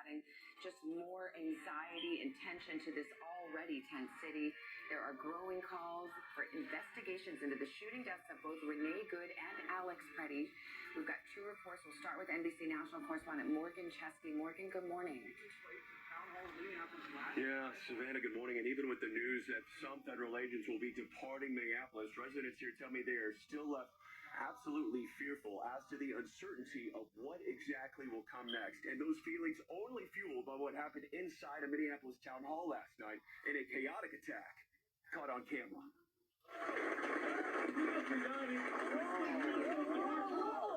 adding just more anxiety and tension to this already tense city. There are growing calls for investigations into the shooting deaths of both Renee Good and Alex Pretti. We've got two reports. We'll start with NBC national correspondent Morgan Chesky. Morgan, good morning. Yeah, Savannah, good morning. And even with the news that some federal agents will be departing Minneapolis, residents here tell me they are still left absolutely fearful as to the uncertainty of what exactly will come next. And those feelings only fueled by what happened inside a Minneapolis town hall last night in a chaotic attack caught on camera.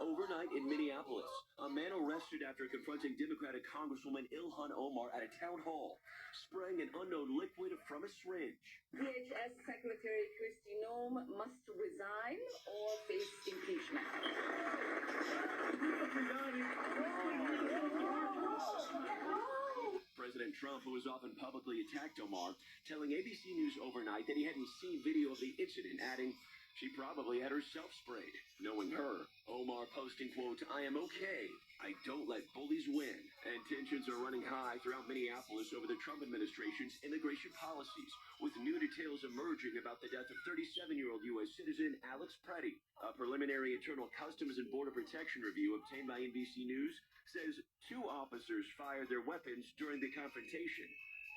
Overnight in Minneapolis, a man arrested after confronting Democratic Congresswoman Ilhan Omar at a town hall, spraying an unknown liquid from a syringe. DHS Secretary Kristi Noem must resign or face impeachment. President Trump, who has often publicly attacked Omar, telling ABC News overnight that he hadn't seen video of the incident, adding she probably had herself sprayed. Knowing her, Omar posting, quote, "I am okay. I don't let bullies win." And tensions are running high throughout Minneapolis over the Trump administration's immigration policies, with new details emerging about the death of 37-year-old U.S. citizen Alex Pretti. A preliminary internal Customs and Border Protection review obtained by NBC News says two officers fired their weapons during the confrontation,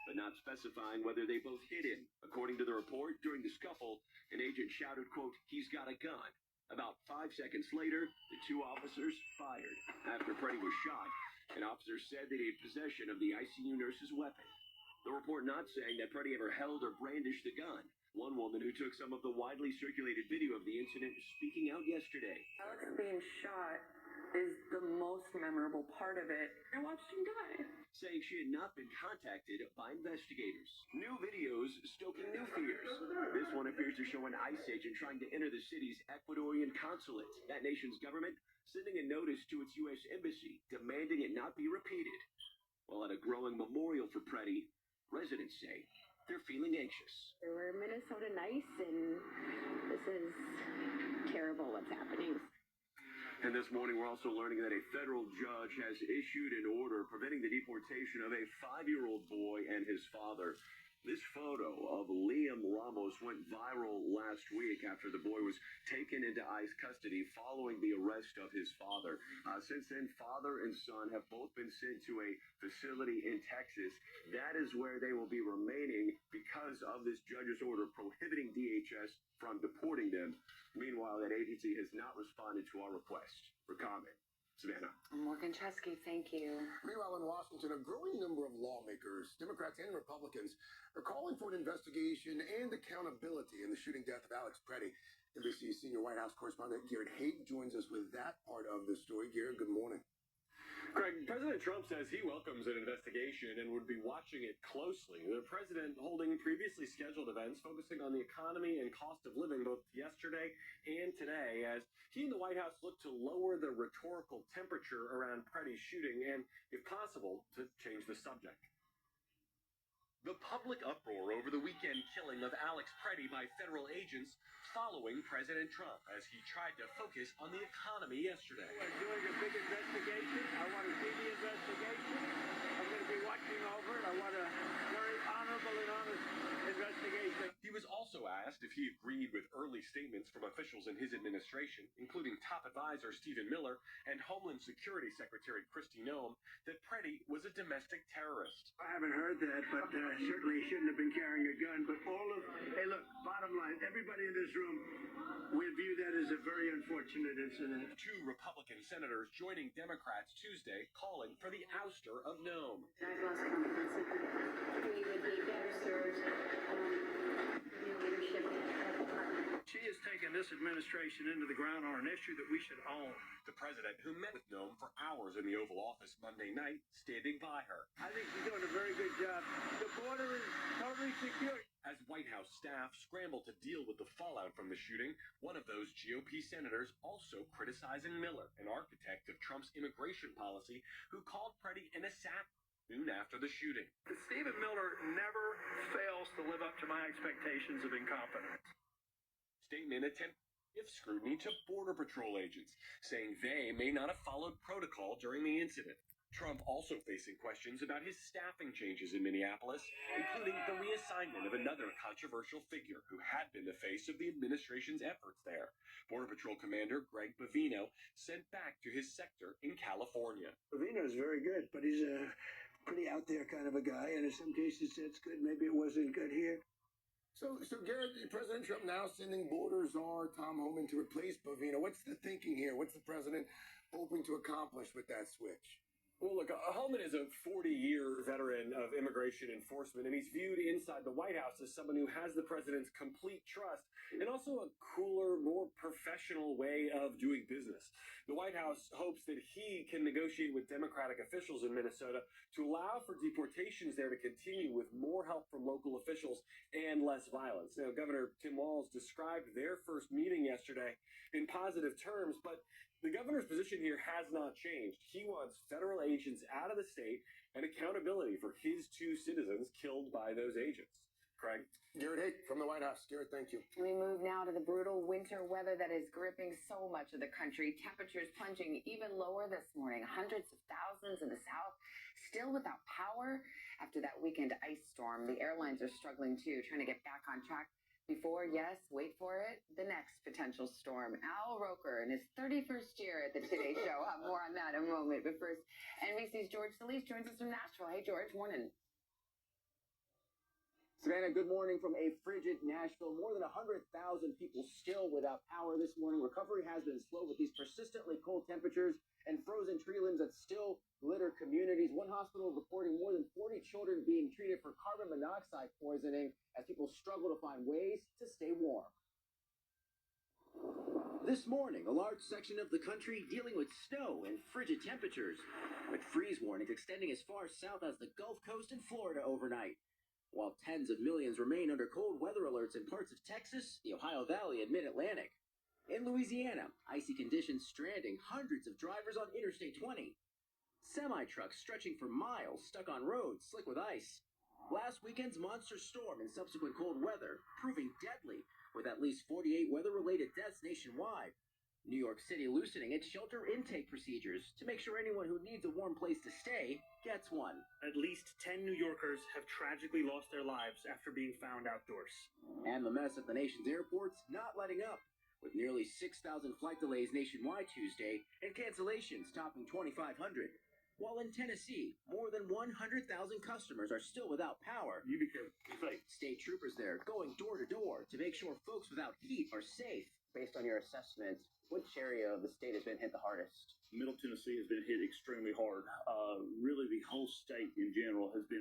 but not specifying whether they both hit him. According to the report, during the scuffle, an agent shouted, quote, "He's got a gun." About 5 seconds later, the two officers fired. After Pretti was shot, an officer said that he had possession of the ICU nurse's weapon. The report not saying that Pretti ever held or brandished the gun. One woman who took some of the widely circulated video of the incident speaking out yesterday. Alex being shot is the most memorable part of it. I watched him die. Saying she had not been contacted by investigators. New videos stoking new fears. This one appears to show an ICE agent trying to enter the city's Ecuadorian consulate. That nation's government sending a notice to its U.S. embassy demanding it not be repeated. While at a growing memorial for Pretti, residents say they're feeling anxious. We're Minnesota nice, and this is terrible what's happening. And this morning, we're also learning that a federal judge has issued an order preventing the deportation of a 5-year-old boy and his father. This photo of Liam Ramos went viral last week after the boy was taken into ICE custody following the arrest of his father. Since then, father and son have both been sent to a facility in Texas. That is where they will be remaining because of this judge's order prohibiting DHS from deporting them. Meanwhile, that agency has not responded to our request for comment. Savannah. Morgan Chesky, thank you. Meanwhile, in Washington, a growing number of lawmakers, Democrats and Republicans, are calling for an investigation and accountability in the shooting death of Alex Pretti. NBC senior White House correspondent Garrett Haight joins us with that part of the story. Garrett, good morning. Greg, President Trump says he welcomes an investigation and would be watching it closely. The president holding previously scheduled events focusing on the economy and cost of living both yesterday and today as he and the White House look to lower the rhetorical temperature around Pretti's shooting and, if possible, to change the subject. The public uproar over the weekend killing of Alex Pretti by federal agents following President Trump as he tried to focus on the economy yesterday. We're doing a big investigation. I want to see the investigation. I'm going to be watching over it. I want a very honorable and honest investigation. He was also asked if he agreed with early statements from officials in his administration, including top advisor Stephen Miller and Homeland Security Secretary Kristi Noem, that Pretti was a domestic terrorist. I haven't heard that, but certainly he shouldn't have been carrying a gun. But hey, look, bottom line, everybody in this room, we view that as a very unfortunate incident. Two Republican senators joining Democrats Tuesday calling for the ouster of Noem. I've lost confidence in her. We would be better served in leadership of the department. She has taken this administration into the ground on an issue that we should own. The president, who met with Noem for hours in the Oval Office Monday night, standing by her. I think she's doing a very good job. The border is totally secure. As White House staff scramble to deal with the fallout from the shooting, one of those GOP senators also criticizing Miller, an architect of Trump's immigration policy, who called Pretti an assassin soon after the shooting. Stephen Miller never fails to live up to my expectations of incompetence. Statement attempt give scrutiny to Border Patrol agents, saying they may not have followed protocol during the incident. Trump also facing questions about his staffing changes in Minneapolis, including the reassignment of another controversial figure who had been the face of the administration's efforts there. Border Patrol Commander Greg Bavino sent back to his sector in California. Bavino's very good, but he's a pretty out there kind of a guy, and in some cases that's good. Maybe it wasn't good here. So Garrett, President Trump now sending border czar Tom Homan to replace Bavino. What's the thinking here? What's the president hoping to accomplish with that switch? Well, look, Homan is a 40-year veteran of immigration enforcement, and he's viewed inside the White House as someone who has the president's complete trust and also a cooler, more professional way of doing business. The White House hopes that he can negotiate with Democratic officials in Minnesota to allow for deportations there to continue with more help from local officials and less violence. Now, Governor Tim Walz described their first meeting yesterday in positive terms, but the governor's position here has not changed. He wants federal agents out of the state and accountability for his 2 citizens killed by those agents. Craig? Garrett Hake from the White House. Garrett, thank you. We move now to the brutal winter weather that is gripping so much of the country. Temperatures plunging even lower this morning. Hundreds of thousands in the south still without power after that weekend ice storm. The airlines are struggling too, trying to get back on track before, yes, wait for it, the next potential storm. Al Roker in his 31st year at the Today Show. I'll have more on that in a moment. But first, NBC's George Solis joins us from Nashville. Hey, George, morning. Savannah, good morning from a frigid Nashville. More than 100,000 people still without power this morning. Recovery has been slow with these persistently cold temperatures and frozen tree limbs that still glitter communities. One hospital reporting more than 40 children being treated for carbon monoxide poisoning as people struggle to find ways to stay warm. This morning, a large section of the country dealing with snow and frigid temperatures, with freeze warnings extending as far south as the Gulf Coast and Florida overnight. While tens of millions remain under cold weather alerts in parts of Texas, the Ohio Valley, and Mid-Atlantic. In Louisiana, icy conditions stranding hundreds of drivers on Interstate 20. Semi-trucks stretching for miles stuck on roads slick with ice. Last weekend's monster storm and subsequent cold weather proving deadly, with at least 48 weather-related deaths nationwide. New York City loosening its shelter intake procedures to make sure anyone who needs a warm place to stay gets one. At least 10 New Yorkers have tragically lost their lives after being found outdoors. And the mess at the nation's airports not letting up, with nearly 6,000 flight delays nationwide Tuesday and cancellations topping 2,500. While in Tennessee, more than 100,000 customers are still without power. You be careful. State troopers there going door to door to make sure folks without heat are safe. Based on your assessment, which area of the state has been hit the hardest? Middle Tennessee has been hit extremely hard. Really, the whole state in general has been